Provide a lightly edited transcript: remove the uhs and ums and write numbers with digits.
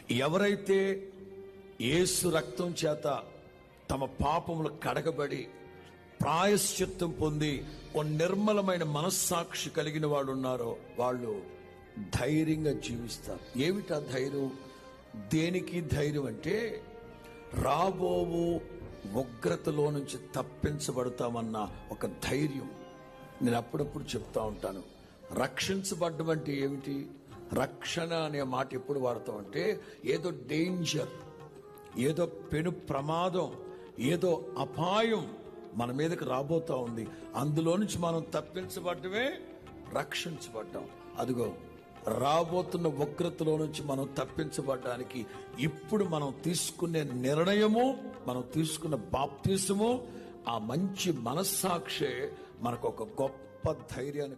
ఎవరైతే యేసు రక్తం చేత తమ పాపములు కడగబడి ప్రాయశ్చిత్తం పొంది ఓ నిర్మలమైన మనస్సాక్షి కలిగిన వాళ్ళు ఉన్నారో వాళ్ళు ధైర్యంగా జీవిస్తారు. ఏమిటా ధైర్యం? దేనికి ధైర్యం అంటే రాబోవు ఉగ్రతలో నుంచి తప్పించబడతామన్న ఒక ధైర్యం. నేను అప్పుడప్పుడు చెప్తా ఉంటాను, రక్షించబడ్డం అంటే ఏమిటి? రక్షణ అనే మాట ఎప్పుడు వాడతాం అంటే ఏదో డేంజర్, ఏదో పెను ప్రమాదం, ఏదో అపాయం మన మీదకి రాబోతా ఉంది, అందులో నుంచి మనం తప్పించబడ్డమే రక్షించబడ్డాం. అదిగో రాబోతున్న ఉగ్రతలో నుంచి మనం తప్పించబడ్డానికి ఇప్పుడు మనం తీసుకునే నిర్ణయము, మనం తీసుకున్న బాప్తిసము, ఆ మంచి మనస్సాక్షే మనకు ఒక గొప్ప ధైర్యాన్ని